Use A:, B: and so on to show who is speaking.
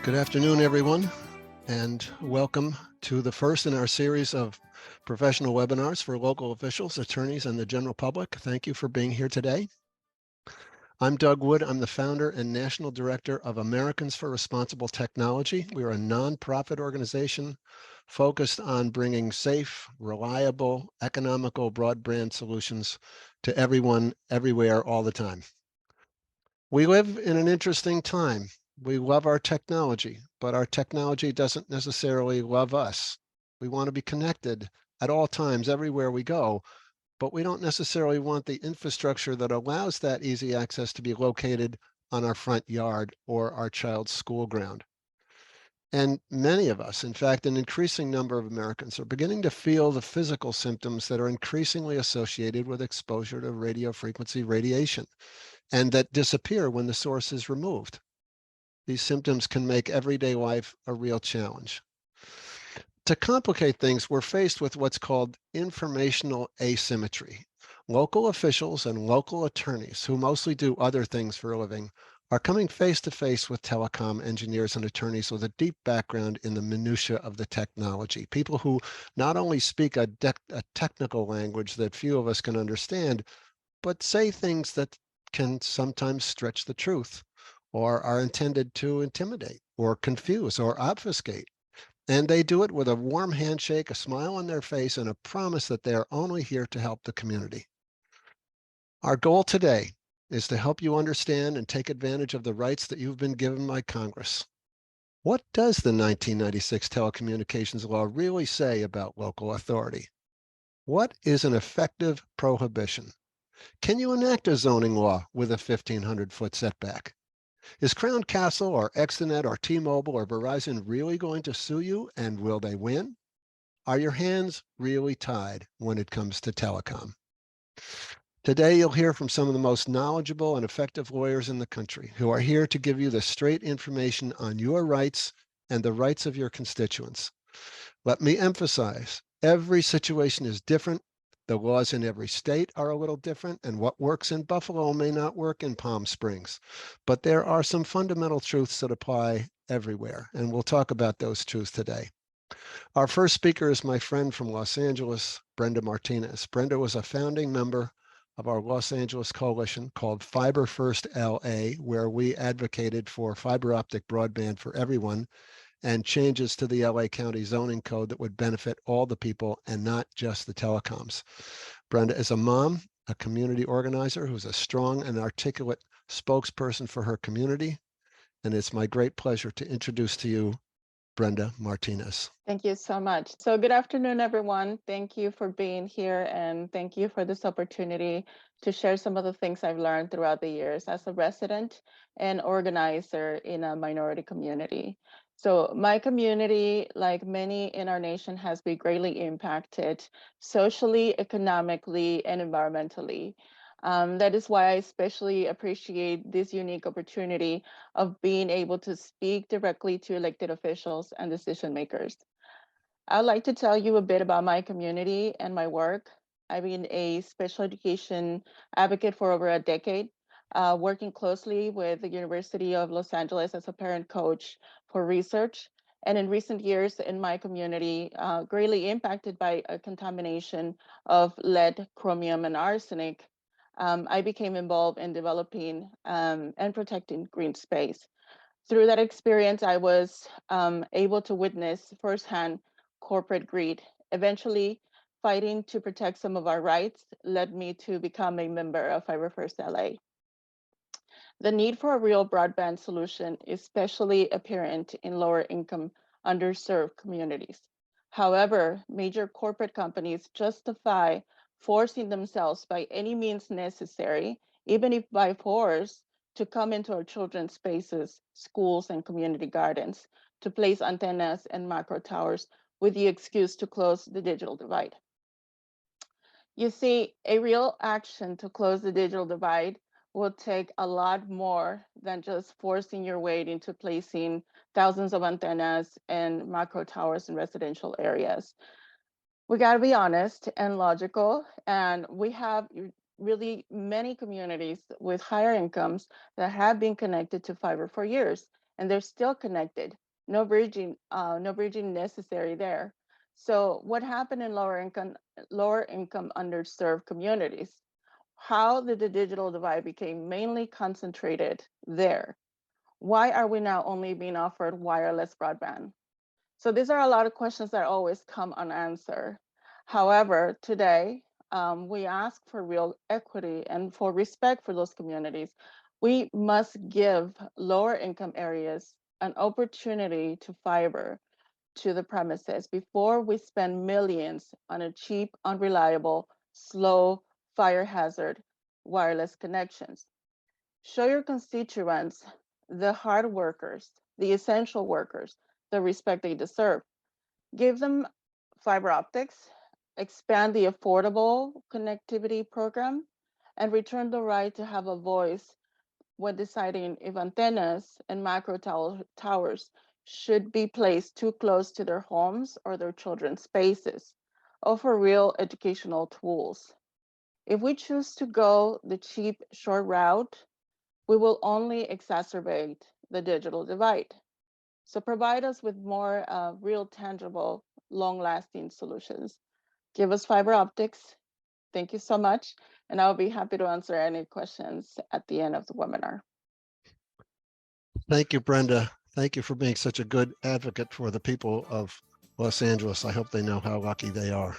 A: Good afternoon, everyone, and welcome to the first in our series of professional webinars for local officials, attorneys, and the general public. Thank you for being here today. I'm Doug Wood. I'm the founder and national director of Americans for Responsible Technology. We are a nonprofit organization focused on bringing safe, reliable, economical broadband solutions to everyone, everywhere, all the time. We live in an interesting time. We love our technology, but our technology doesn't necessarily love us. We want to be connected at all times, everywhere we go, but we don't necessarily want the infrastructure that allows that easy access to be located on our front yard or our child's school ground. And many of us, in fact, an increasing number of Americans, are beginning to feel the physical symptoms that are increasingly associated with exposure to radio frequency radiation, and that disappear when the source is removed. These symptoms can make everyday life a real challenge. To complicate things, we're faced with what's called informational asymmetry. Local officials and local attorneys, who mostly do other things for a living, are coming face to face with telecom engineers and attorneys with a deep background in the minutia of the technology. People who not only speak a technical language that few of us can understand, but say things that can sometimes stretch the truth or are intended to intimidate or confuse or obfuscate. And they do it with a warm handshake, a smile on their face, and a promise that they are only here to help the community. Our goal today is to help you understand and take advantage of the rights that you've been given by Congress. What does the 1996 telecommunications law really say about local authority? What is an effective prohibition? Can you enact a zoning law with a 1,500-foot setback? Is Crown Castle or Extenet or T-Mobile or Verizon really going to sue you, and will they win? Are your hands really tied when it comes to telecom? Today, you'll hear from some of the most knowledgeable and effective lawyers in the country who are here to give you the straight information on your rights and the rights of your constituents. Let me emphasize, every situation is different. The laws in every state are a little different, and what works in Buffalo may not work in Palm Springs. But there are some fundamental truths that apply everywhere, and we'll talk about those truths today. Our first speaker is my friend from Los Angeles, Brenda Martinez. Brenda was a founding member of our Los Angeles coalition called Fiber First LA, where we advocated for fiber optic broadband for everyone and changes to the LA County zoning code that would benefit all the people and not just the telecoms. Brenda is a mom, a community organizer who's a strong and articulate spokesperson for her community. And it's my great pleasure to introduce to you Brenda Martinez.
B: Thank you so much. So good afternoon, everyone. Thank you for being here, and thank you for this opportunity to share some of the things I've learned throughout the years as a resident and organizer in a minority community. So my community, like many in our nation, has been greatly impacted socially, economically, and environmentally. That is why I especially appreciate this unique opportunity of being able to speak directly to elected officials and decision makers. I'd like to tell you a bit about my community and my work. I've been a special education advocate for over a decade, working closely with the University of Los Angeles as a parent coach for research. And in recent years in my community, greatly impacted by a contamination of lead, chromium, and arsenic, I became involved in developing and protecting green space. Through that experience, I was able to witness firsthand corporate greed. Eventually, fighting to protect some of our rights led me to become a member of Fiber First LA. The need for a real broadband solution is especially apparent in lower income, underserved communities. However, major corporate companies justify forcing themselves by any means necessary, even if by force, to come into our children's spaces, schools, and community gardens to place antennas and macro towers with the excuse to close the digital divide. You see, a real action to close the digital divide will take a lot more than just forcing your way into placing thousands of antennas and macro towers in residential areas. We got to be honest and logical, and we have really many communities with higher incomes that have been connected to fiber for years. and they're still connected. No bridging necessary there. So what happened in lower income underserved communities? How did the digital divide became mainly concentrated there? Why are we now only being offered wireless broadband? So these are a lot of questions that always come unanswered. However, today we ask for real equity and for respect for those communities. We must give lower income areas an opportunity to fiber to the premises before we spend millions on a cheap, unreliable, slow, fire hazard wireless connections. Show your constituents, the hard workers, the essential workers, the respect they deserve. Give them fiber optics, expand the affordable connectivity program, and return the right to have a voice when deciding if antennas and towers should be placed too close to their homes or their children's spaces. Offer real educational tools. If we choose to go the cheap, short route, we will only exacerbate the digital divide. So provide us with more real, tangible, long-lasting solutions. Give us fiber optics. Thank you so much. And I'll be happy to answer any questions at the end of the webinar.
A: Thank you, Brenda. Thank you for being such a good advocate for the people of Los Angeles. I hope they know how lucky they are.